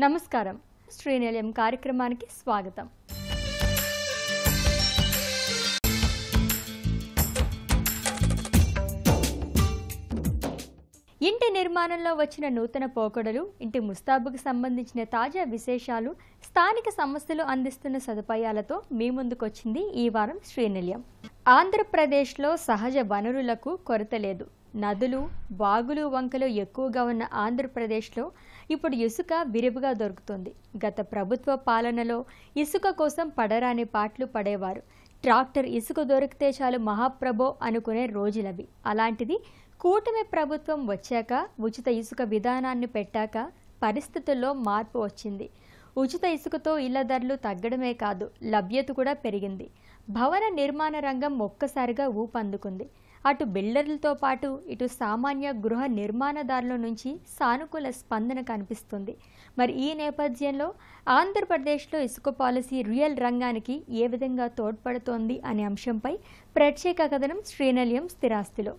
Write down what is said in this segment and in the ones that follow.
నమస్కారం. శ్రీనిలయం కార్యక్రమానికి స్వాగతం. ఇంటి నిర్మాణంలో వచ్చిన నూతన పోకడలు, ఇంటి ముస్తాబుకు సంబంధించిన తాజా విశేషాలు, స్థానిక సంస్థలు అందిస్తున్న సదుపాయాలతో మీ ముందుకొచ్చింది ఈ వారం శ్రీనిలయం. ఆంధ్రప్రదేశ్లో సహజ వనరులకు కొరత లేదు. నదులు, వాగులు, వంకలు ఎక్కువగా ఉన్న ఆంధ్రప్రదేశ్లో ఇప్పుడు ఇసుక విరివిగా దొరుకుతుంది. గత ప్రభుత్వ పాలనలో ఇసుక కోసం పడరాని పాటలు పడేవారు. ట్రాక్టర్ ఇసుక దొరికితే చాలు మహాప్రభో అనుకునే రోజులవి. అలాంటిది కూటమి ప్రభుత్వం వచ్చాక, ఉచిత ఇసుక విధానాన్ని పెట్టాక పరిస్థితుల్లో మార్పు వచ్చింది. ఉచిత ఇసుకతో ఇళ్ల ధరలు తగ్గడమే కాదు, లభ్యత కూడా పెరిగింది. భవన నిర్మాణ రంగం ఒక్కసారిగా ఊపందుకుంది. అటు బిల్డర్లతో పాటు ఇటు సామాన్య గృహ నిర్మాణదారుల నుంచి సానుకూల స్పందన కనిపిస్తుంది. మరి ఈ నేపథ్యంలో ఆంధ్రప్రదేశ్లో ఇసుక పాలసీ రియల్ రంగానికి ఏ విధంగా తోడ్పడుతోంది అనే అంశంపై ప్రత్యేక కథనం శ్రీనిలయం స్థిరాస్తిలో.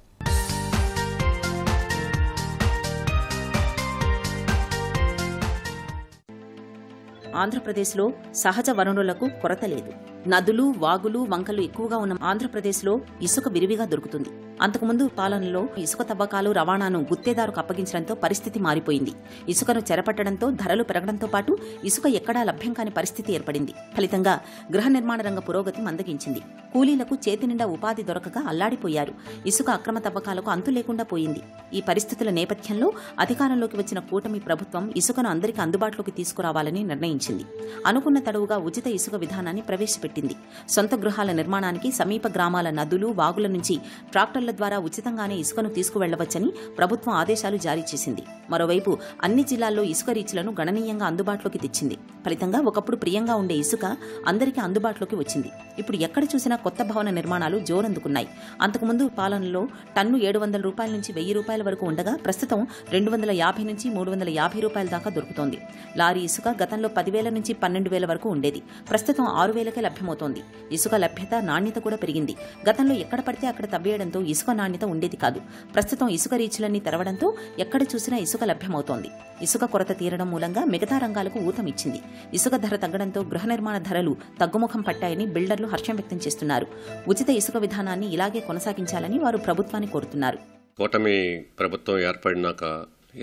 ఆంధ్రప్రదేశ్లో సహజ వనరులకు కొరత లేదు. నదులు, వాగులు, వంకలు ఎక్కువగా ఉన్న ఆంధ్రప్రదేశ్లో ఇసుక విరివిగా దొరుకుతుంది. అంతకుముందు పాలనలో ఇసుక తవ్వకాలు, రవాణాను గుత్తేదారుకు అప్పగించడంతో పరిస్థితి మారిపోయింది. ఇసుకను చెరపట్టడంతో ధరలు పెరగడంతో పాటు ఇసుక ఎక్కడా లభ్యం కాని పరిస్థితి ఏర్పడింది. ఫలితంగా గృహ నిర్మాణ రంగ పురోగతి మందగించింది. కూలీలకు చేతి నిండా ఉపాధి దొరకక అల్లాడిపోయారు. ఇసుక అక్రమ తవ్వకాలకు అంతు లేకుండా పోయింది. ఈ పరిస్థితుల నేపథ్యంలో అధికారంలోకి వచ్చిన కూటమి ప్రభుత్వం ఇసుకను అందరికీ అందుబాటులోకి తీసుకురావాలని నిర్ణయించింది. అనుకున్న తడవుగా ఉచిత ఇసుక విధానాన్ని ప్రవేశపెట్టింది. సొంత గృహాల నిర్మాణానికి సమీప గ్రామాల నదులు, వాగుల నుంచి ట్రాక్టర్ల ద్వారా ఉచితంగానే ఇసుకను తీసుకువెళ్లవచ్చని ప్రభుత్వం ఆదేశాలు జారీ చేసింది. మరోవైపు అన్ని జిల్లాల్లో ఇసుక రీచ్లను గణనీయంగా అందుబాటులోకి తెచ్చింది. ఫలితంగా ఒకప్పుడు ప్రియంగా ఉండే ఇసుక అందరికీ అందుబాటులోకి వచ్చింది. ఇప్పుడు ఎక్కడ చూసినా కొత్త భవన నిర్మాణాలు జోరందుకున్నాయి. అంతకుముందు పాలనలో టన్ను 700 రూపాయల నుంచి 1000 రూపాయల వరకు ఉండగా ప్రస్తుతం 250 నుంచి 350 రూపాయల దాకా దొరుకుతోంది. లారీ ఇసుక గతంలో 10,000 నుంచి 12,000 వరకు ఉండేది. ప్రస్తుతం 6,000కే లభ్యమవుతోంది. ఇసుక లభ్యత, నాణ్యత కూడా పెరిగింది. గతంలో ఎక్కడ పడితే అక్కడ తవ్వేయడంతో ఇసుక నాణ్యత ఉండేది కాదు. ప్రస్తుతం ఇసుక రీచ్లన్నీ తెరవడంతో ఎక్కడ చూసినా ఇసుక లభ్యమవుతోంది. ఇసుక కొరత తీరడం మూలంగా మిగతా రంగాలకు ఊతమిచ్చింది. ఇసుక ధర తగ్గడంతో గృహ నిర్మాణ ధరలు తగ్గుముఖం పట్టాయని బిల్డర్లు హర్షం వ్యక్తం చేస్తున్నారు. ఉచిత ఇసుక విధానాన్ని ఇలాగే కొనసాగించాలని వారు ప్రభుత్వాన్ని కోరుతున్నారు. కూటమి ప్రభుత్వం ఏర్పడినాక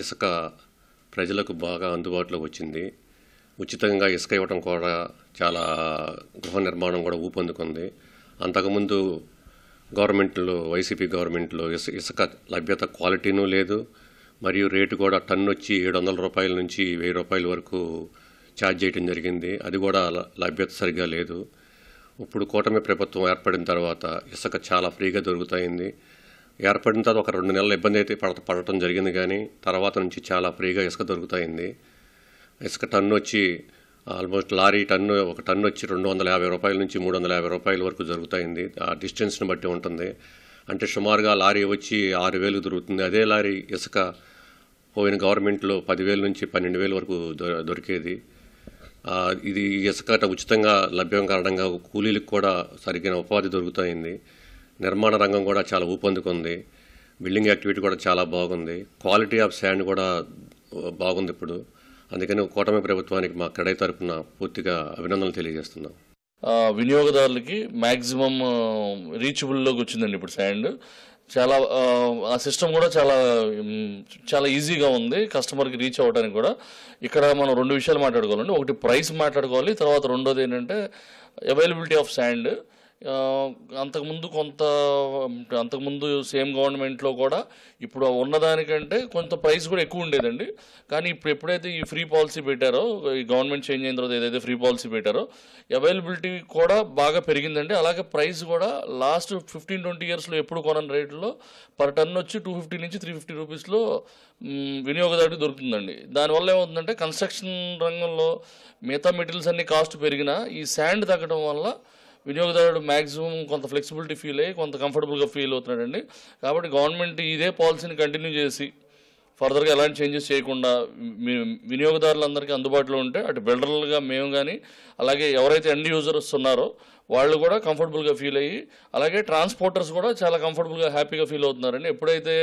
ఇసుక ప్రజలకు బాగా అందుబాటులోకి వచ్చింది. ఉచితంగా ఇసుక ఇవ్వడం కూడా చాలా గృహ నిర్మాణం కూడా ఊపందుకుంది. అంతకుముందు గవర్నమెంట్లో, వైసీపీ గవర్నమెంట్లో ఇసుక లభ్యత క్వాలిటీనూ లేదు, మరియు రేటు కూడా టన్ను వచ్చి 700 రూపాయల నుంచి 1000 రూపాయల వరకు ఛార్జ్ చేయడం జరిగింది. అది కూడా లభ్యత సరిగ్గా లేదు. ఇప్పుడు కూటమి ప్రభుత్వం ఏర్పడిన తర్వాత ఇసుక చాలా ఫ్రీగా దొరుకుతాయింది. ఏర్పడిన తర్వాత ఒక 2 నెలల ఇబ్బంది అయితే పడటం జరిగింది, కానీ తర్వాత నుంచి చాలా ఫ్రీగా ఇసుక దొరుకుతాయింది. ఇసుక టన్ను వచ్చి ఆల్మోస్ట్ లారీ టన్ను, ఒక టన్ను వచ్చి 250 రూపాయల నుంచి 350 రూపాయల వరకు జరుగుతాయింది. ఆ డిస్టెన్స్ని బట్టి ఉంటుంది. అంటే సుమారుగా లారీ వచ్చి 6,000 దొరుకుతుంది. అదే లారీ ఇసుక పోయిన గవర్నమెంట్లో 10,000 నుంచి 12,000 వరకు దొరికేది. ఇది ఇసుక ఉచితంగా లభ్యం కారణంగా కూలీలకు కూడా సరిగ్గిన ఉపాధి దొరుకుతాయింది. నిర్మాణ రంగం కూడా చాలా ఊపందుకుంది. బిల్డింగ్ యాక్టివిటీ కూడా చాలా బాగుంది. క్వాలిటీ ఆఫ్ శాండ్ కూడా బాగుంది ఇప్పుడు. అందుకని కూటమి ప్రభుత్వానికి మా క్రెడై తరఫున పూర్తిగా అభినందనలు తెలియజేస్తున్నాం. వినియోగదారులకి మ్యాక్సిమం రీచబుల్లోకి వచ్చిందండి ఇప్పుడు శాండ్. చాలా ఆ సిస్టమ్ కూడా చాలా ఈజీగా ఉంది కస్టమర్కి రీచ్ అవ్వడానికి కూడా. ఇక్కడ మనం 2 విషయాలు మాట్లాడుకోవాలండి. ఒకటి ప్రైస్ మాట్లాడుకోవాలి, తర్వాత రెండోది ఏంటంటే అవైలబిలిటీ ఆఫ్ శాండ్. అంతకుముందు సేమ్ గవర్నమెంట్లో కూడా ఇప్పుడు ఉన్నదానికంటే కొంత ప్రైస్ కూడా ఎక్కువ ఉండేదండి. కానీ ఇప్పుడు ఎప్పుడైతే ఈ ఫ్రీ పాలసీ పెట్టారో, ఈ గవర్నమెంట్ చేంజ్ అయిన తర్వాత ఏదైతే ఫ్రీ పాలసీ పెట్టారో అవైలబిలిటీ కూడా బాగా పెరిగిందండి. అలాగే ప్రైస్ కూడా లాస్ట్ 15-20 ఇయర్స్లో ఎప్పుడు కొనని రేట్లో పర్ టన్ వచ్చి 250 నుంచి 350 రూపీస్లో వినియోగదారుడికి దొరుకుతుందండి. దానివల్ల ఏమవుతుందంటే కన్స్ట్రక్షన్ రంగంలో మిగతా మెటీరియల్స్ అన్ని కాస్ట్ పెరిగినా ఈ శాండ్ తగ్గడం వల్ల వినియోగదారుడు మ్యాక్సిమం కొంత ఫ్లెక్సిబిలిటీ ఫీల్ అయ్యి కొంత కంఫర్టబుల్గా ఫీల్ అవుతున్నాడండి. కాబట్టి గవర్నమెంట్ ఇదే పాలసీని కంటిన్యూ చేసి ఫర్దర్గా ఎలాంటి చేంజెస్ చేయకుండా వినియోగదారులందరికీ అందుబాటులో ఉంటే అటు బిల్డర్లుగా మేము కానీ అలాగే ఎవరైతే ఎండ్ యూజర్స్ ఉన్నారో వాళ్ళు కూడా కంఫర్టబుల్గా ఫీల్ అయ్యి అలాగే ట్రాన్స్పోర్టర్స్ కూడా చాలా కంఫర్టబుల్గా హ్యాపీగా ఫీల్ అవుతున్నారండి. ఎప్పుడైతే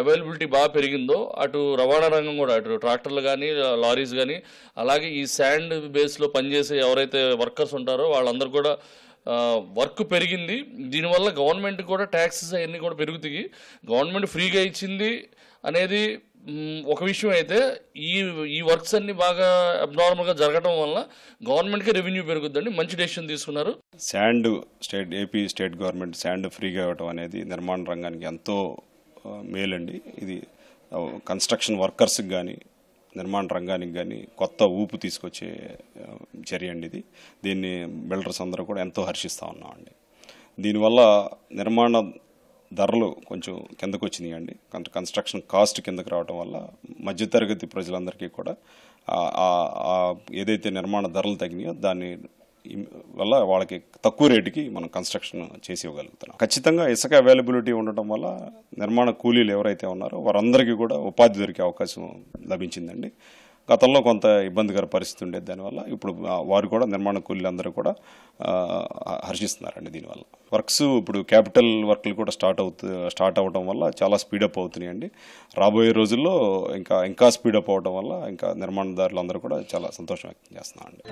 అవైలబిలిటీ బాగా పెరిగిందో అటు రవాణా రంగం కూడా అటు ట్రాక్టర్లు కానీ లారీస్ కానీ అలాగే ఈ శాండ్ బేస్లో పనిచేసే ఎవరైతే వర్కర్స్ ఉంటారో వాళ్ళందరూ కూడా వర్క్ పెరిగింది. దీనివల్ల గవర్నమెంట్ కూడా ట్యాక్సెస్ అవన్నీ కూడా పెరుగుతాయి. గవర్నమెంట్ ఫ్రీగా ఇచ్చింది అనేది ఒక విషయం అయితే ఈ వర్క్స్ అన్ని బాగా అబ్నార్మల్గా జరగడం వల్ల గవర్నమెంట్కి రెవెన్యూ పెరుగుద్దండి. మంచి డెసిషన్ తీసుకున్నారు. Sand AP state government sand ఫ్రీగా ఇవ్వడం అనేది నిర్మాణ రంగానికి ఎంతో మేలండి. ఇది కన్స్ట్రక్షన్ వర్కర్స్కి కానీ నిర్మాణ రంగానికి కానీ కొత్త ఊపు తీసుకొచ్చే చర్య అండి ఇది. దీన్ని బిల్డర్స్ అందరూ కూడా ఎంతో హర్షిస్తూ ఉన్నామండి. దీనివల్ల నిర్మాణ ధరలు కొంచెం కిందకు వచ్చినాయి అండి. కన్స్ట్రక్షన్ కాస్ట్ కిందకు రావడం వల్ల మధ్యతరగతి ప్రజలందరికీ కూడా ఏదైతే నిర్మాణ ధరలు తగ్గినాయో దాని వల్ల వాళ్ళకి తక్కువ రేటుకి మనం కన్స్ట్రక్షన్ చేసి ఇవ్వగలుగుతున్నాం. ఖచ్చితంగా ఇసుక అవైలబిలిటీ ఉండటం వల్ల నిర్మాణ కూలీలు ఎవరైతే ఉన్నారో వారందరికీ కూడా ఉపాధి దొరికే అవకాశం లభించిందండి. గతంలో కొంత ఇబ్బందికర పరిస్థితి ఉండేది. దానివల్ల ఇప్పుడు వారు కూడా నిర్మాణ కూలీలందరూ కూడా హర్షిస్తున్నారండి. దీనివల్ల వర్క్స్ ఇప్పుడు క్యాపిటల్ వర్క్లు కూడా స్టార్ట్ అవ్వడం వల్ల చాలా స్పీడప్ అవుతున్నాయండి. రాబోయే రోజుల్లో ఇంకా స్పీడప్ అవ్వడం వల్ల ఇంకా నిర్మాణదారులు అందరూ కూడా చాలా సంతోషం వ్యక్తం చేస్తున్నారండి.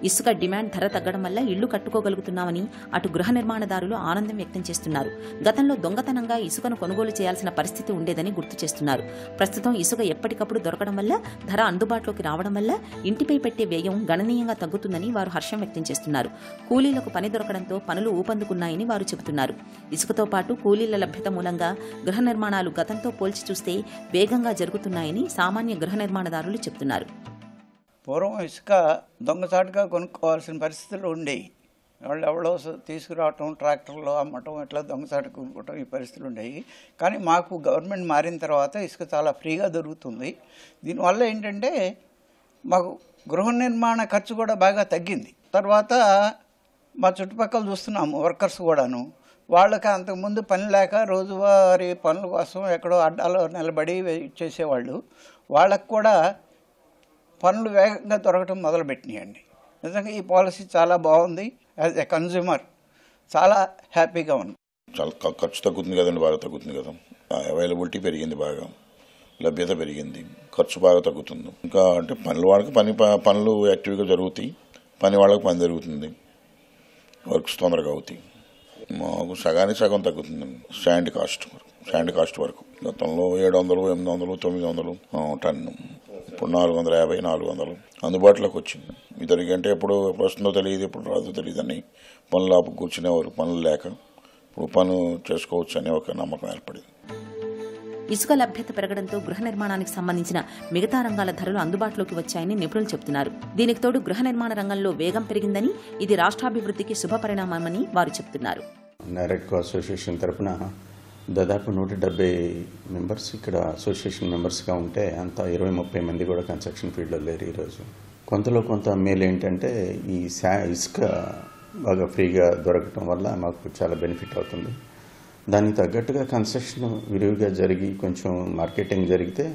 ఇసుక డిమాండ్ ధర తగ్గడం వల్ల ఇళ్లు కట్టుకోగలుగుతున్నామని అటు గృహ నిర్మాణదారులు ఆనందం వ్యక్తం చేస్తున్నారు. గతంలో దొంగతనంగా ఇసుకను కొనుగోలు చేయాల్సిన పరిస్థితి ఉండేదని గుర్తు చేస్తున్నారు. ప్రస్తుతం ఇసుక ఎప్పటికప్పుడు దొరకడం వల్ల ధర అందుబాటులోకి రావడం వల్ల ఇంటిపై పెట్టే వ్యయం గణనీయంగా తగ్గుతుందని వారు హర్షం వ్యక్తం చేస్తున్నారు. కూలీలకు పని దొరకడంతో పనులు ఊపందుకున్నాయని వారు చెబుతున్నారు. ఇసుకతో పాటు కూలీల లభ్యత మూలంగా గృహ నిర్మాణాలు గతంతో పోల్చి చూస్తే వేగంగా జరుగుతున్నాయని సామాన్య గృహ నిర్మాణదారులు చెబుతున్నారు. పూర్వం ఇసుక దొంగచాటుగా కొనుక్కోవాల్సిన పరిస్థితులు ఉండేవి. వాళ్ళు ఎవరో తీసుకురావటం, ట్రాక్టర్లో అమ్మటం, ఇట్లా దొంగచాటు కొనుక్కోవటం ఈ పరిస్థితులు ఉండేవి. కానీ మాకు గవర్నమెంట్ మారిన తర్వాత ఇసుక చాలా ఫ్రీగా దొరుకుతుంది. దీనివల్ల ఏంటంటే మాకు గృహ నిర్మాణ ఖర్చు కూడా బాగా తగ్గింది. తర్వాత మా చుట్టుపక్కల చూస్తున్నాము వర్కర్స్ కూడాను వాళ్ళకి అంతకుముందు పని లేక రోజువారీ పనుల కోసం ఎక్కడో అడ్డాలో నిలబడి చేసేవాళ్ళు. వాళ్ళకు కూడా పనులు వేగంగా దొరకటం మొదలుపెట్టినాయండి. నిజంగా ఈ పాలసీ చాలా బాగుంది. యాజ్ ఎ కన్జ్యూమర్ చాలా హ్యాపీగా ఉంది. చాలా ఖర్చు తగ్గుతుంది కదండి, బాగా తగ్గుతుంది కదా. అవైలబిలిటీ పెరిగింది, బాగా లభ్యత పెరిగింది, ఖర్చు బాగా తగ్గుతుంది. ఇంకా అంటే పనుల వాళ్ళకి పనులు యాక్టివ్గా జరుగుతాయి, పని వాళ్ళకి పని జరుగుతుంది, వర్క్స్ తొందరగా అవుతాయి. మాకు సగానికి సగం తగ్గుతుంది శాండ్ కాస్ట్ వరకు. గతంలో 700, 800, 900 టన్ను, ఇప్పుడు 450, 400 అందుబాటులోకి వచ్చింది. ఇద్దరికి ఎప్పుడు వస్తుందో తెలియదు, ఎప్పుడు రాదో తెలియదు అని పనులు ఆపు కూర్చునేవారు. పనులు లేక ఇప్పుడు పనులు చేసుకోవచ్చు అనే ఒక నమ్మకం ఏర్పడింది. ఇసుక లభ్యత పెరగడంతో గృహ నిర్మాణానికి సంబంధించిన మిగతా రంగాల ధరలు అందుబాటులోకి వచ్చాయని నిపుణులు చెబుతున్నారు. దీనికి తోడు గృహ నిర్మాణ రంగంలో వేగం పెరిగిందని, ఇది రాష్ట్రాభివృద్ధికి శుభ పరిణామమని వారు చెబుతున్నారు. నారెడ్కో అసోసియేషన్ తరఫున దాదాపు 170 మెంబర్స్ ఇక్కడ అసోసియేషన్ మెంబర్స్గా ఉంటే అంతా 20-30 మంది కూడా కన్స్ట్రక్షన్ ఫీల్డ్లో లేరు ఈరోజు. కొంతలో కొంత మేలు ఏంటంటే ఈ ఇసుక బాగా ఫ్రీగా దొరకటం వల్ల మాకు చాలా బెనిఫిట్ అవుతుంది. దానికి తగ్గట్టుగా కన్స్ట్రక్షన్ విరివిగా జరిగి కొంచెం మార్కెటింగ్ జరిగితే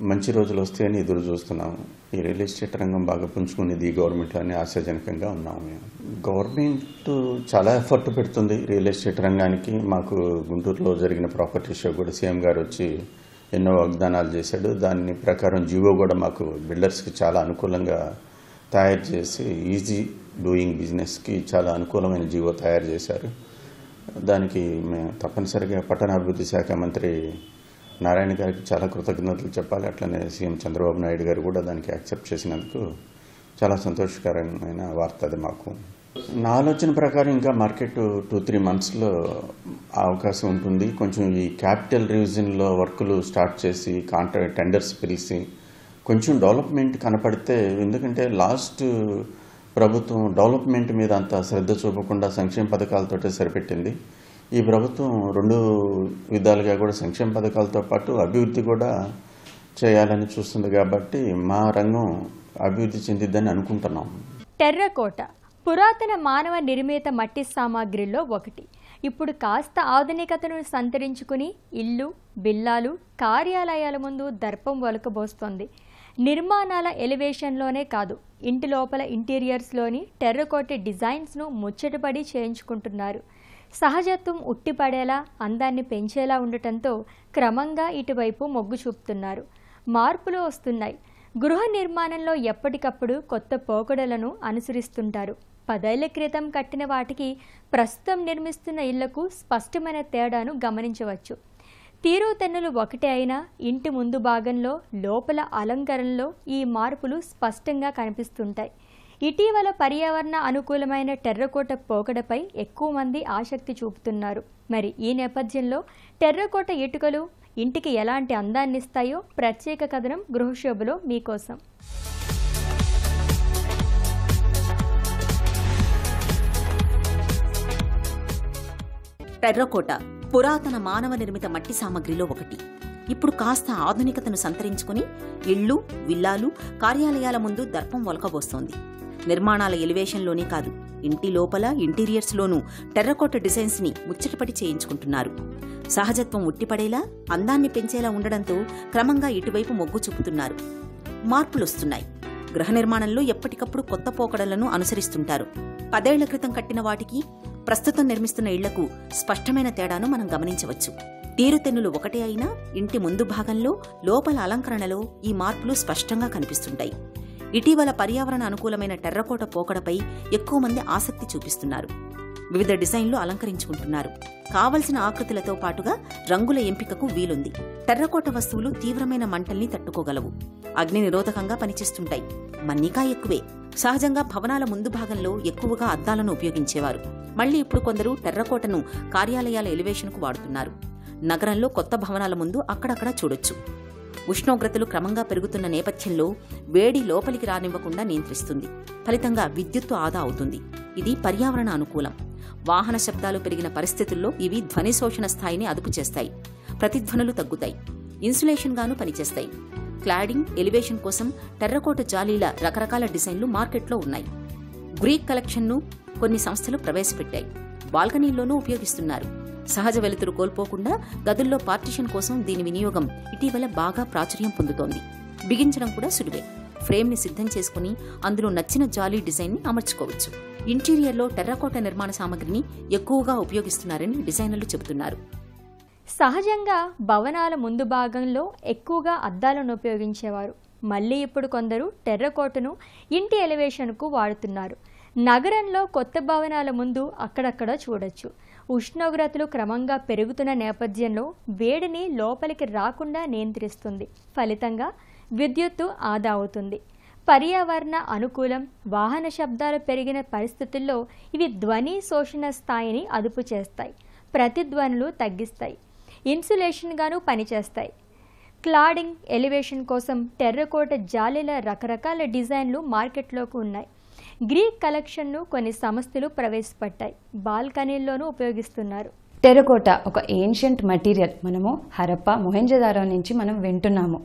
మంచి రోజులు వస్తాయని ఎదురు చూస్తున్నాము. ఈ రియల్ ఎస్టేట్ రంగం బాగా పుంజుకునేది ఈ గవర్నమెంట్ అని ఆశాజనకంగా ఉన్నాము మేము. గవర్నమెంట్ చాలా ఎఫర్ట్ పెడుతుంది రియల్ ఎస్టేట్ రంగానికి. మాకు గుంటూరులో జరిగిన ప్రాపర్టీ షో కూడా సీఎం గారు వచ్చి ఎన్నో వాగ్దానాలు చేశాడు. దాని ప్రకారం జీవో కూడా మాకు బిల్డర్స్కి చాలా అనుకూలంగా తయారు చేసి ఈజీ డూయింగ్ బిజినెస్కి చాలా అనుకూలమైన జీవో తయారు చేశారు. దానికి మేము తప్పనిసరిగా పట్టణాభివృద్ధి శాఖ మంత్రి నారాయణ గారికి చాలా కృతజ్ఞతలు చెప్పాలి. అట్లనే సీఎం చంద్రబాబు నాయుడు గారు కూడా దానికి యాక్సెప్ట్ చేసినందుకు చాలా సంతోషకరమైన వార్త అది మాకు. నా ఆలోచన ప్రకారం ఇంకా మార్కెట్ 2-3 మంత్స్లో అవకాశం ఉంటుంది. కొంచెం ఈ క్యాపిటల్ రివిజన్లో వర్కులు స్టార్ట్ చేసి టెండర్స్ పిలిచి కొంచెం డెవలప్మెంట్ కనపడితే, ఎందుకంటే లాస్ట్ ప్రభుత్వం డెవలప్మెంట్ మీద అంత శ్రద్ధ చూపకుండా సంక్షేమ పథకాలతోటే సరిపెట్టింది. ఈ ప్రభుత్వం 2 విధాలుగా కూడా సంక్షేమ పథకాలతో పాటు అభివృద్ధి కూడా చేయాలని చూస్తుంది. కాబట్టి మా రంగం అభివృద్ధి చెందిద్దని అనుకుంటున్నాం. టెర్రకోట పురాతన మానవ నిర్మిత మట్టి సామాగ్రిలో ఒకటి. ఇప్పుడు కాస్త ఆధునికతను సంతరించుకుని ఇల్లు, బిల్లాలు, కార్యాలయాల ముందు దర్పం ఒలకబోస్తోంది. నిర్మాణాల ఎలివేషన్లోనే కాదు, ఇంటి లోపల ఇంటీరియర్స్లోని టెర్రకోట డిజైన్స్ను ముచ్చటపడి చేయించుకుంటున్నారు. సహజత్వం ఉట్టిపడేలా, అందాన్ని పెంచేలా ఉండటంతో క్రమంగా ఇటువైపు మొగ్గు చూపుతున్నారు. మార్పులు వస్తున్నాయి. గృహ నిర్మాణంలో ఎప్పటికప్పుడు కొత్త పోకడలను అనుసరిస్తుంటారు. 10 ఏళ్ల క్రితం కట్టిన వాటికి ప్రస్తుతం నిర్మిస్తున్న ఇళ్లకు స్పష్టమైన తేడాను గమనించవచ్చు. తీరుతెన్నులు ఒకటే అయినా ఇంటి ముందు భాగంలో, లోపల అలంకరణలో ఈ మార్పులు స్పష్టంగా కనిపిస్తుంటాయి. ఇటీవల పర్యావరణ అనుకూలమైన టెర్రకోట పోకడపై ఎక్కువ మంది ఆసక్తి చూపుతున్నారు. మరి ఈ నేపథ్యంలో టెర్రకోట ఇటుకలు ఇంటికి ఎలాంటి అందాన్నిస్తాయో ప్రత్యేక కథనం గృహశోభలో మీకోసం. టెర్రకోట పురాతన మానవ నిర్మిత మట్టి సామగ్రిలో ఒకటి. ఇప్పుడు కాస్త ఆధునికతను సంతరించుకుని ఇళ్లు, విల్లాలు, కార్యాలయాల ముందు దర్పం ఒలకబోస్తోంది. నిర్మాణాల ఎలివేషన్లోనే కాదు, ఇంటి లోపల ఇంటీరియర్స్లోనూ టెర్రకోట డిజైన్స్ని ముచ్చటపడి చేయించుకుంటున్నారు. సహజత్వం ఉట్టిపడేలా, అందాన్ని పెంచేలా ఉండడంతో క్రమంగా ఇటువైపు మొగ్గు చూపుతున్నారు. మార్పులొస్తున్నాయి. గృహ నిర్మాణంలో ఎప్పటికప్పుడు కొత్త పోకడలను అనుసరిస్తుంటారు. 10 ఏళ్ల క్రితం కట్టిన వాటికి ప్రస్తుతం నిర్మిస్తున్న ఇళ్లకు స్పష్టమైన తేడాను మనం గమనించవచ్చు. తీరుతెన్నులు ఒకటే అయినా ఇంటి ముందు భాగంలో, లోపల అలంకరణలో ఈ మార్పులు స్పష్టంగా కనిపిస్తుంటాయి. ఇటీవల పర్యావరణ అనుకూలమైన టెర్రకోట పోకడపై ఎక్కువ మంది ఆసక్తి చూపిస్తున్నారు. వివిధ డిజైన్లు అలంకరించుకుంటున్నారు. కావలసిన ఆకృతులతో పాటుగా రంగుల ఎంపికకు వీలుంది. టెర్రకోట వస్తువులు తీవ్రమైన మంటల్ని తట్టుకోగలవు, అగ్ని నిరోధకంగా పనిచేస్తుంటాయి. మన్నికా ఎక్కువే. సహజంగా భవనాల ముందు భాగంలో ఎక్కువగా అద్దాలను ఉపయోగించేవారు. మళ్లీ ఇప్పుడు కొందరు టెర్రకోటను కార్యాలయాల ఎలివేషన్కు వాడుతున్నారు. నగరంలో కొత్త భవనాల ముందు అక్కడక్కడ చూడొచ్చు. ఉష్ణోగ్రతలు క్రమంగా పెరుగుతున్న నేపథ్యంలో వేడి లోపలికి రానివ్వకుండా నియంత్రిస్తుంది. ఫలితంగా విద్యుత్తు ఆదా అవుతుంది. ఇది పర్యావరణ అనుకూలం. వాహన శబ్దాలు పెరిగిన పరిస్థితుల్లో ఇవి ధ్వని శోషణ స్థాయిని అదుపు చేస్తాయి. ప్రతిధ్వనులు తగ్గుతాయి. ఇన్సులేషన్ గాను పనిచేస్తాయి. క్లాడింగ్, ఎలివేషన్ కోసం టెర్రకోట జాలీల రకరకాల డిజైన్లు మార్కెట్లో ఉన్నాయి. గ్రీక్ కలెక్షన్ను కొన్ని సంస్థలు ప్రవేశపెట్టాయి. బాల్కనీల్లోనూ ఉపయోగిస్తున్నారు. సహజ వెలుతురు కోల్పోకుండా గదుల్లో పార్టిషన్ కోసం దీని వినియోగం ఇటీవల బాగా ప్రాచుర్యం పొందుతోంది. బిగించడం కూడా సులువే. ఫ్రేమ్ని సిద్ధం చేసుకుని అందులో నచ్చిన జాలీ డిజైన్ని అమర్చుకోవచ్చు. ఇంటీరియర్లో టెర్రకోట నిర్మాణ సామగ్రిని ఎక్కువగా ఉపయోగిస్తున్నారని డిజైనర్లు చెబుతున్నారు. సహజంగా భవనాల ముందు భాగంలో ఎక్కువగా అద్దాలను ఉపయోగించేవారు. మళ్ళీ ఇప్పుడు కొందరు టెర్రకోటను ఇంటి ఎలివేషన్కు వాడుతున్నారు. నగరంలో కొత్త భవనాల ముందు అక్కడక్కడ చూడొచ్చు. ఉష్ణోగ్రతలు క్రమంగా పెరుగుతున్న నేపథ్యంలో వేడిని లోపలికి రాకుండా నియంత్రిస్తుంది. ఫలితంగా విద్యుత్తు ఆదా అవుతుంది. పర్యావరణ అనుకూలం, వాహన శబ్దాలు పెరిగిన పరిస్థితుల్లో ఇవి ధ్వని శోషణ స్థాయిని అదుపు చేస్తాయి. ప్రతిధ్వనులు తగ్గిస్తాయి. ఇన్సులేషన్గాను పనిచేస్తాయి. క్లాడింగ్, ఎలివేషన్ కోసం టెర్రకోట జాలీల రకరకాల డిజైన్లు మార్కెట్లోకి ఉన్నాయి. గ్రీక్ కలెక్షన్ను కొన్ని సంస్థలు ప్రవేశపెట్టాయి. బాల్కనీల్లోనూ ఉపయోగిస్తున్నారు. టెర్రకోట ఒక ఏన్షియంట్ మటీరియల్. మనము హరప్ప, మొహెంజోదారో నుంచి మనం వింటున్నాము.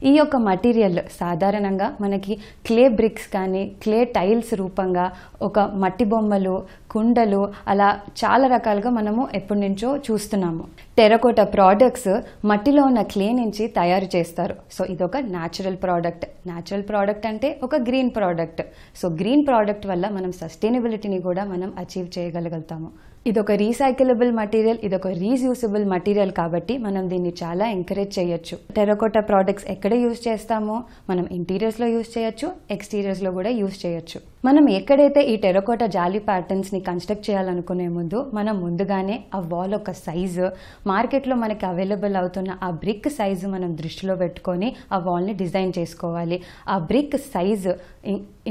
ఈ యొక్క మటీరియల్ సాధారణంగా మనకి క్లే బ్రిక్స్ కానీ, క్లే టైల్స్ రూపంగా, ఒక మట్టి బొమ్మలు, కుండలు, అలా చాలా రకాలుగా మనము ఎప్పటి నుంచో చూస్తున్నాము. టెర్రకోట ప్రోడక్ట్స్ మట్టిలో ఉన్న క్లే నుంచి తయారు చేస్తారు. సో ఇదొక న్యాచురల్ ప్రోడక్ట్. న్యాచురల్ ప్రోడక్ట్ అంటే ఒక green product. So green product వల్ల మనం సస్టైనబిలిటీని కూడా మనం అచీవ్ చేయగలుగుతాము. ఇదొక రీసైకిలబుల్ మటీరియల్, ఇదొక రీయూసబుల్ మటీరియల్ కాబట్టి మనం దీన్ని చాలా ఎంకరేజ్ చేయొచ్చు. టెర్రకోట ప్రోడక్ట్స్ ఎక్కడ యూజ్ చేస్తామో మనం ఇంటీరియర్స్లో యూజ్ చేయొచ్చు, ఎక్స్టీరియర్స్లో కూడా యూజ్ చేయొచ్చు. మనం ఎక్కడైతే ఈ టెర్రకోట జాలీ ప్యాటర్న్స్ని కన్స్ట్రక్ట్ చేయాలనుకునే ముందు మనం ముందుగానే ఆ వాల్ ఒక సైజు, మార్కెట్లో మనకి అవైలబుల్ అవుతున్న ఆ బ్రిక్ సైజు మనం దృష్టిలో పెట్టుకొని ఆ వాల్ని డిజైన్ చేసుకోవాలి. ఆ brick size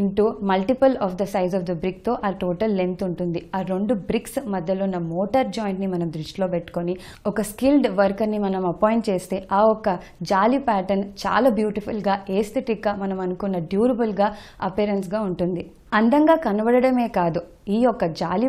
into multiple of the size of the బ్రిక్తో ఆ టోటల్ లెంత్ ఉంటుంది. ఆ 2 బ్రిక్స్ మధ్యలో ఉన్న మోటార్ జాయింట్ని మనం దృష్టిలో పెట్టుకొని ఒక స్కిల్డ్ వర్కర్ని మనం అపాయింట్ చేస్తే ఆ ఒక జాలీ ప్యాటర్న్ చాలా బ్యూటిఫుల్గా, ఏస్థెటిక్గా, మనం అనుకున్న డ్యూరబుల్గా, అపిరెన్స్గా ఉంటుంది. అందంగా కనబడడమే కాదు, ఈ యొక్క జాలీ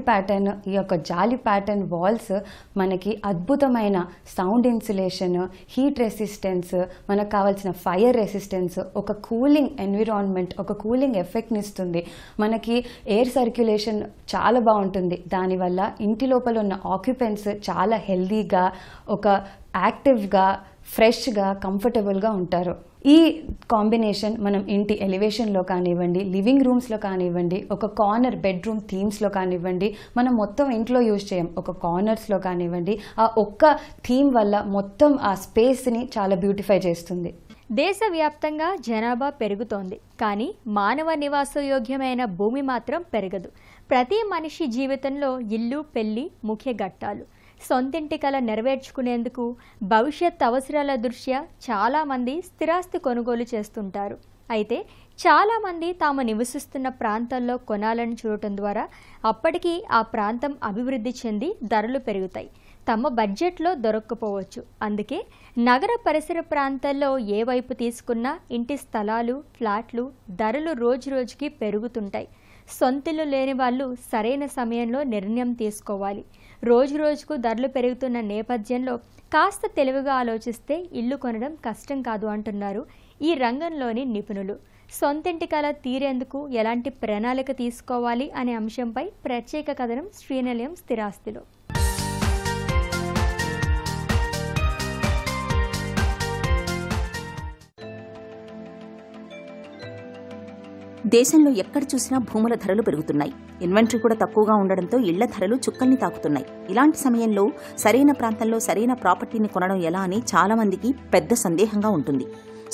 ప్యాటర్న్ వాల్స్ మనకి అద్భుతమైన సౌండ్ ఇన్సులేషన్, హీట్ రెసిస్టెన్స్, మనకు కావాల్సిన ఫైర్ రెసిస్టెన్స్, ఒక కూలింగ్ ఎన్విరాన్మెంట్, ఒక కూలింగ్ ఎఫెక్ట్ని ఇస్తుంది. మనకి ఎయిర్ సర్క్యులేషన్ చాలా బాగుంటుంది. దానివల్ల ఇంటి లోపల ఉన్న ఆక్యుపెంట్స్ చాలా హెల్దీగా, ఒక యాక్టివ్గా, ఫ్రెష్గా, కంఫర్టబుల్గా ఉంటారు. ఈ కాంబినేషన్ మనం ఇంటి ఎలివేషన్లో కానివ్వండి, లివింగ్ రూమ్స్లో కానివ్వండి, ఒక కార్నర్ బెడ్రూమ్ థీమ్స్లో కానివ్వండి, మనం మొత్తం ఇంట్లో యూజ్ చేయం, ఒక కార్నర్స్లో కానివ్వండి, ఆ ఒక్క థీమ్ వల్ల మొత్తం ఆ స్పేస్ని చాలా బ్యూటిఫై చేస్తుంది. దేశవ్యాప్తంగా జనాభా పెరుగుతోంది, కానీ మానవ నివాసయోగ్యమైన భూమి మాత్రం పెరగదు. ప్రతి మనిషి జీవితంలో ఇల్లు, పెళ్లి ముఖ్య ఘట్టాలు. సొంతింటి కల నెరవేర్చుకునేందుకు భవిష్యత్ అవసరాల దృష్ట్యా చాలామంది స్థిరాస్తి కొనుగోలు చేస్తుంటారు. అయితే చాలామంది తాము నివసిస్తున్న ప్రాంతాల్లో కొనాలని చూడటం ద్వారా అప్పటికి ఆ ప్రాంతం అభివృద్ధి చెంది ధరలు పెరుగుతాయి. తమ బడ్జెట్లో దొరక్కపోవచ్చు. అందుకే నగర పరిసర ప్రాంతాల్లో ఏ వైపు తీసుకున్నా ఇంటి స్థలాలు, ఫ్లాట్లు ధరలు రోజురోజుకి పెరుగుతుంటాయి. సొంతిల్లు లేని వాళ్ళు సరైన సమయంలో నిర్ణయం తీసుకోవాలి. రోజురోజుకు ధరలు పెరుగుతున్న నేపథ్యంలో కాస్త తెలివిగా ఆలోచిస్తే ఇల్లు కొనడం కష్టం కాదు అంటున్నారు ఈ రంగంలోని నిపుణులు. సొంతింటి కల తీరేందుకు ఎలాంటి ప్రణాళిక తీసుకోవాలి అనే అంశంపై ప్రత్యేక కథనం శ్రీనిలయం స్థిరాస్తిలో. దేశంలో ఎక్కడ చూసినా భూముల ధరలు పెరుగుతున్నాయి. ఇన్వెంటరీ కూడా తక్కువగా ఉండడంతో ఇళ్ల ధరలు చుక్కల్ని తాకుతున్నాయి. ఇలాంటి సమయంలో సరైన ప్రాంతంలో సరైన ప్రాపర్టీని కొనడం ఎలా అని చాలా మందికి పెద్ద సందేహంగా ఉంటుంది.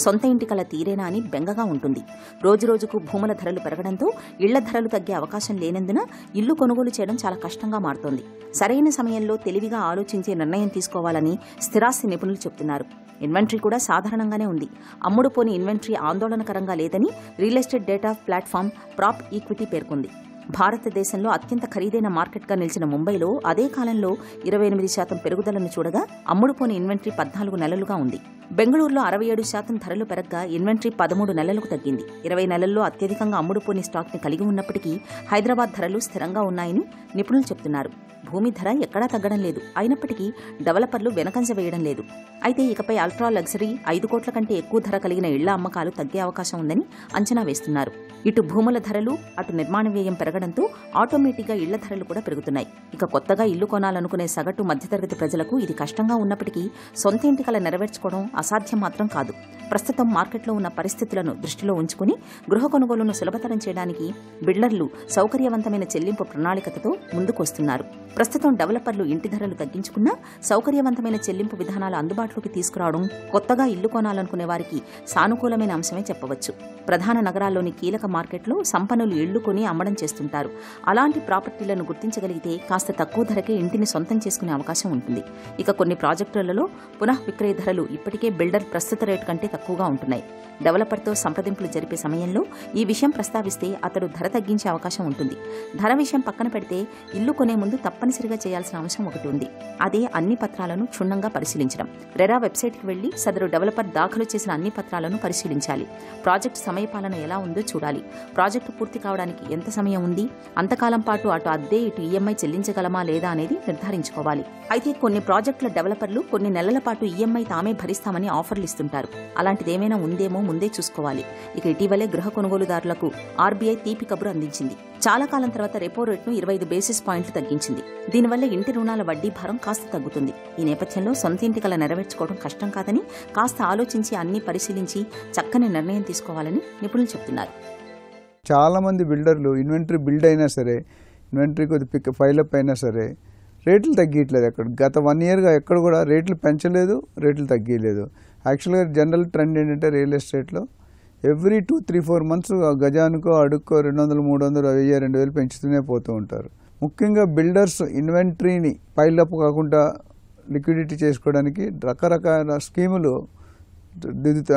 సొంత ఇంటి కల తీరేనా అని బెంగగా ఉంటుంది. రోజురోజుకు భూముల ధరలు పెరగడంతో ఇళ్ల ధరలు తగ్గే అవకాశం లేనందున ఇల్లు కొనుగోలు చేయడం చాలా కష్టంగా మారుతోంది. సరైన సమయంలో తెలివిగా ఆలోచించే నిర్ణయం తీసుకోవాలని స్థిరాస్తి నిపుణులు చెబుతున్నారు. ఇన్వెంటరీ కూడా సాధారణంగానే ఉంది. అమ్ముడుపోని ఇన్వెంటరీ ఆందోళనకరంగా లేదని real estate data platform PropEquity పేర్కొంది. భారతదేశంలో అత్యంత ఖరీదైన మార్కెట్గా నిలిచిన ముంబైలో అదే కాలంలో 28% పెరుగుదలను చూడగా అమ్ముడుపోని ఇన్వెంటరీ 14 నెలలుగా ఉంది. బెంగళూరులో 67% ధరలు పెరగ్గా ఇన్వెంటరీ 13 నెలలకు తగ్గింది. 20 నెలల్లో అత్యధికంగా అమ్ముడుపోని స్టాక్ని కలిగి ఉన్నప్పటికీ హైదరాబాద్ ధరలు స్థిరంగా ఉన్నాయని నిపుణులు చెబుతున్నారు. భూమి ధర ఎక్కడా తగ్గడం లేదు. అయినప్పటికీ డెవలపర్లు వెనకంజ వేయడం లేదు. అయితే ఇకపై అల్ట్రా లగ్జరీ 5 కోట్ల కంటే ఎక్కువ ధర కలిగిన ఇళ్ల అమ్మకాలు తగ్గే అవకాశం ఉందని అంచనా వేస్తున్నారు. ఇటు భూముల ధరలు, అటు నిర్మాణ వ్యయం పెరగడంతో ఆటోమేటిక్గా ఇళ్ల ధరలు కూడా పెరుగుతున్నాయి. ఇక కొత్తగా ఇల్లు కొనాలనుకునే సగటు మధ్యతరగతి ప్రజలకు ఇది కష్టంగా ఉన్నప్పటికీ సొంత ఇంటి కల నెరవేర్చుకోవడం అసాధ్యం మాత్రం కాదు. ప్రస్తుతం మార్కెట్లో ఉన్న పరిస్థితులను దృష్టిలో ఉంచుకుని గృహ కొనుగోలును సులభతరం చేయడానికి బిల్డర్లు సౌకర్యవంతమైన చెల్లింపు ప్రణాళికతో ముందుకొస్తున్నారు. ప్రస్తుతం డెవలపర్లు ఇంటి ధరలు తగ్గించుకున్నా సౌకర్యవంతమైన చెల్లింపు విధానాలు అందుబాటులోకి తీసుకురావడం కొత్తగా ఇల్లు కొనాలనుకునే వారికి సానుకూలమైన అంశమే చెప్పవచ్చు. ప్రధాన నగరాల్లోని కీలక మార్కెట్లో సంపన్నులు ఇళ్లు కొని అమ్మడం చేస్తుంటారు. అలాంటి ప్రాపర్టీలను గుర్తించగలిగితే కాస్త తక్కువ ధరకే ఇంటిని సొంతం చేసుకునే అవకాశం ఉంటుంది. ఇక కొన్ని ప్రాజెక్టులలో పునః విక్రయ ధరలు ఇప్పటికే బిల్డర్ ప్రస్తుత రేటు కంటే తక్కువగా ఉంటున్నాయి. డెవలపర్తో సంప్రదింపులు జరిపే సమయంలో ఈ విషయం ప్రస్తావిస్తే అతడు ధర తగ్గించే అవకాశం ఉంటుంది. ధర విషయం పక్కన పెడితే ఇల్లు కొనే ముందు తప్పనిసరిగా చేయాల్సిన అంశం ఒకటి ఉంది. అదే అన్ని పత్రాలను క్షుణ్ణంగా పరిశీలించడం. రెరా వెబ్సైట్కి వెళ్లి సదరు డెవలపర్ దాఖలు చేసిన అన్ని పత్రాలను పరిశీలించాలి. ప్రాజెక్టు సమయపాలన ఎలా ఉందో చూడాలి. ప్రాజెక్టు పూర్తి కావడానికి ఎంత సమయం ఉంది, అంతకాలం పాటు అటు అద్దె ఇటు ఈఎంఐ చెల్లించగలమా లేదా అనేది నిర్ధారించుకోవాలి. అయితే కొన్ని ప్రాజెక్టుల డెవలపర్లు కొన్ని నెలల పాటు ఈఎంఐ తామే భరిస్తామని ఆఫర్లు ఇస్తుంటారు. అలాంటిదేమైనా ఉందేమో ముందే చూసుకోవాలి. ఇక ఇటీవలే గృహ కొనుగోలుదారులకు ఆర్బీఐ తీపి కబురు అందించింది. చాలా కాలం తర్వాత రెపో రేటును 25 బేసిస్ పాయింట్లు తగ్గించింది. దీనివల్ల ఇంటి రుణాల వడ్డీ భారం కాస్త తగ్గుతుంది. ఈ నేపథ్యంలో సొంత ఇంటి కల నెరవేర్చుకోవడం కష్టం కాదని కాస్త ఆలోచించి అన్ని పరిశీలించి చక్కని నిర్ణయం తీసుకోవాలని నిపుణులు చెబుతున్నారు. చాలా మంది బిల్డర్లు ఇన్వెంటరీ బిల్డ్ అయినా సరే, ఇన్వెంటరీ కొద్ది ఫైలప్ అయినా సరే రేట్లు తగ్గియట్లేదు. ఎక్కడ గత 1 ఇయర్గా ఎక్కడ కూడా రేట్లు పెంచలేదు, రేట్లు తగ్గియలేదు. యాక్చువల్గా జనరల్ ట్రెండ్ ఏంటంటే రియల్ ఎస్టేట్లో ఎవ్రీ 2-3-4 మంత్స్ గజానికో అడుక్కో 200, 300, 1000, 2000 పెంచుతూనే పోతూ ఉంటారు. ముఖ్యంగా బిల్డర్స్ ఇన్వెంటరీని పైలప్ కాకుండా లిక్విడిటీ చేసుకోవడానికి రకరకాల స్కీములు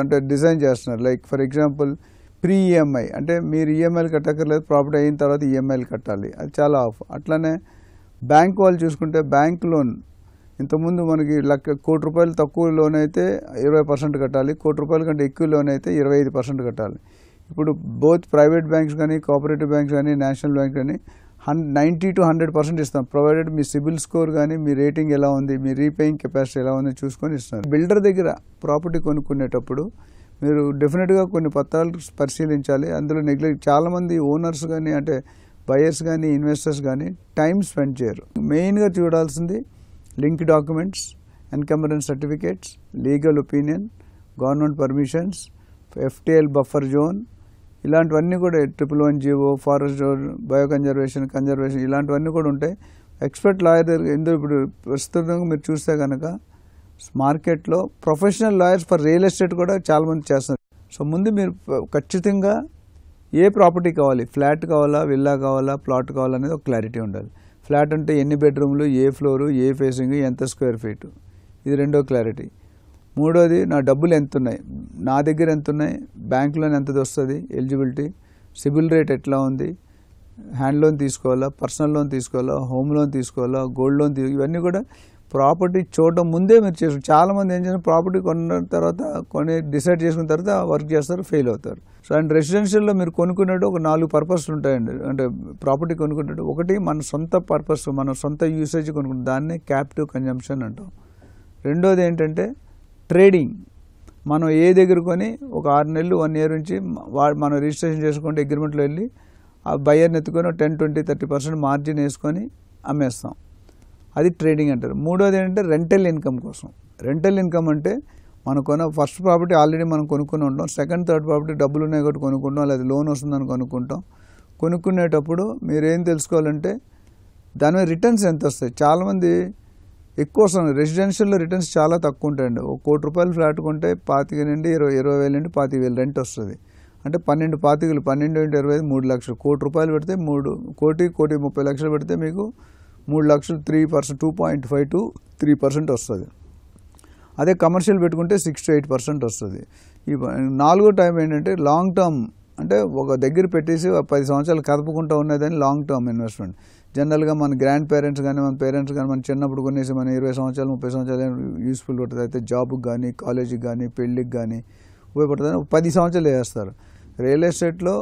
అంటే డిజైన్ చేస్తున్నారు. Like for example pre EMI, అంటే మీరు ఈఎంఐలు కట్టక్కర్లేదు, ప్రాపర్టీ అయిన తర్వాత ఈఎంఐలు కట్టాలి, అది చాలా ఆఫ్. అట్లానే బ్యాంక్ వాళ్ళు చూసుకుంటే బ్యాంక్ లోన్ ఇంతకుముందు మనకి ₹1 కోటి తక్కువ లోన్ అయితే 20% కట్టాలి, ₹1 కోటి కంటే ఎక్కువ లోన్ అయితే 25% కట్టాలి. ఇప్పుడు బోత్ ప్రైవేట్ బ్యాంక్స్ కానీ కోఆపరేటివ్ బ్యాంక్స్ కానీ నేషనల్ బ్యాంక్ కానీ 90 to 100% ఇస్తాం, ప్రొవైడెడ్ మీ సిబిల్ స్కోర్ కానీ మీ రేటింగ్ ఎలా ఉంది, మీ రీపేయింగ్ కెపాసిటీ ఎలా ఉంది చూసుకొని ఇస్తున్నారు. బిల్డర్ దగ్గర ప్రాపర్టీ కొనుక్కునేటప్పుడు మీరు డెఫినెట్గా కొన్ని పత్రాలు పరిశీలించాలి. అందులో చాలామంది ఓనర్స్ కానీ అంటే బయర్స్ కానీ ఇన్వెస్టర్స్ కానీ టైం స్పెండ్ చేయరు. మెయిన్గా చూడాల్సింది link documents, encumbrance certificates, legal opinion, government permissions, FTL buffer zone, ఇలాంటివన్నీ కూడా 111 GO, forest zone, bio conservation ఇలాంటివన్నీ కూడా ఉంటాయి. ఎక్స్పర్ట్ లాయర్ దగ్గర ఎందుకు ఇప్పుడు ప్రస్తుతంగా మీరు చూస్తే కనుక మార్కెట్లో professional lawyers for real estate కూడా చాలామంది చేస్తున్నారు. సో ముందు మీరు ఖచ్చితంగా ఏ ప్రాపర్టీ కావాలి, ఫ్లాట్ కావాలా, విల్లా కావాలా, ప్లాట్ కావాలా అనేది ఒక క్లారిటీ ఉండాలి. ఫ్లాట్ అంటే ఎన్ని బెడ్రూమ్లు, ఏ ఫ్లోరు, ఏ ఫేసింగ్, ఎంత స్క్వేర్ ఫీట్, ఇది రెండో క్లారిటీ. మూడోది నా డబ్బులు ఎంత ఉన్నాయి, నా దగ్గర ఎంత ఉన్నాయి, బ్యాంక్ లోన్ ఎంత వస్తుంది, ఎలిజిబిలిటీ, సిబిల్ రేట్ ఎట్లా ఉంది, హ్యాండ్ లోన్ తీసుకోవాలా, పర్సనల్ లోన్ తీసుకోవాలా, హోమ్ లోన్ తీసుకోవాలా, గోల్డ్ లోన్ ఇవన్నీ కూడా ప్రాపర్టీ చూడడం ముందే మీరు చేస్తారు. చాలామంది ఏం చేస్తారు, ప్రాపర్టీ కొన్న తర్వాత డిసైడ్ చేసుకున్న తర్వాత వర్క్ చేస్తారు, ఫెయిల్ అవుతారు. సో అండ్ రెసిడెన్షియల్లో మీరు కొనుక్కున్నట్టు ఒక 4 పర్పస్లు ఉంటాయండి. అంటే ప్రాపర్టీ కొనుక్కున్నట్టు ఒకటి మన సొంత పర్పస్, మన సొంత యూసేజ్ కొనుక్కుంటాం, దాన్నే క్యాపిటివ్ కన్జంప్షన్ అంటాం. రెండోది ఏంటంటే ట్రేడింగ్. మనం ఏ దగ్గర కొని ఒక 6 నెలలు 1 year నుంచి మనం రిజిస్ట్రేషన్ చేసుకుంటే అగ్రిమెంట్లో వెళ్ళి ఆ బయర్ని ఎత్తుకొని 10, 20, 30% మార్జిన్ వేసుకొని అమ్మేస్తాం, అది ట్రేడింగ్ అంటారు. మూడోది ఏంటంటే రెంటల్ ఇన్కమ్ కోసం. రెంటల్ ఇన్కమ్ అంటే మనం ఫస్ట్ ప్రాపర్టీ ఆల్రెడీ మనం కొనుక్కుని ఉంటాం, సెకండ్ థర్డ్ ప్రాపర్టీ డబ్బులు ఉన్నాయి కాబట్టి కొనుక్కుంటాం, లేదా లోన్ వస్తుందని కొనుక్కుంటాం. కొనుక్కునేటప్పుడు మీరు ఏం తెలుసుకోవాలంటే దాని మీద రిటర్న్స్ ఎంత వస్తాయి. చాలామంది ఎక్కువ వస్తుంది, రెసిడెన్షియల్లో రిటర్న్స్ చాలా తక్కువ ఉంటాయండి. ఒక ₹1,00,000 ఫ్లాట్ కొంటే 25 నుండి 20,000 నుండి 25,000 రెంట్ వస్తుంది. అంటే 12 పాతికలు, 12 × 25 3 లక్షలు. ₹1,00,000 పెడితే 1,30,00,000 పెడితే మీకు 3 లక్షలు, 3%, 2.5 to 3% వస్తుంది. అదే కమర్షియల్ పెట్టుకుంటే 6 to 8% వస్తుంది. ఈ 4వ టైం ఏంటంటే లాంగ్ టర్మ్, అంటే ఒక దగ్గర పెట్టేసి 10 సంవత్సరాలు కదపకుండా ఉన్నదని లాంగ్ టర్మ్ ఇన్వెస్ట్మెంట్. జనరల్గా మన గ్రాండ్ పేరెంట్స్ కానీ మన పేరెంట్స్ కానీ మన చిన్నప్పుడు కొనేసి మన 20 సంవత్సరాలు 30 సంవత్సరాలు యూస్ఫుల్ పడుతుంది. అయితే జాబ్కి కానీ కాలేజీకి కానీ పెళ్ళికి కానీ ఉపయోగపడుతుంది. 10 సంవత్సరాలు వేస్తారు. రియల్ ఎస్టేట్లో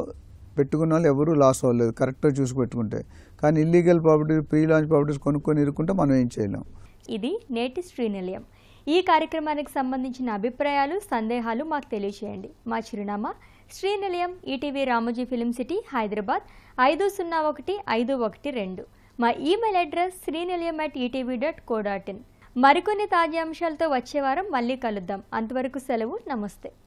పెట్టుకున్న వాళ్ళు ఎవరు లాస్ అవ్వలేదు కరెక్ట్గా చూసి పెట్టుకుంటే. కానీ illegal properties, pre launch properties కొనుక్కొని ఇరుక్కుంటే మనం ఏం చేయలేం. ఇది నేటి శ్రీనిలయం. ఈ కార్యక్రమానికి సంబంధించిన అభిప్రాయాలు, సందేహాలు మాకు తెలియజేయండి. మా చిరునామా శ్రీనిలయం, ETV Ramoji film city, Hyderabad 501512. మా ఈమెయిల్ అడ్రస్ srinilayam@etv.co.in. మరికొన్ని తాజా అంశాలతో వచ్చే వారం మళ్ళీ కలుద్దాం. అంతవరకు సెలవు, నమస్తే.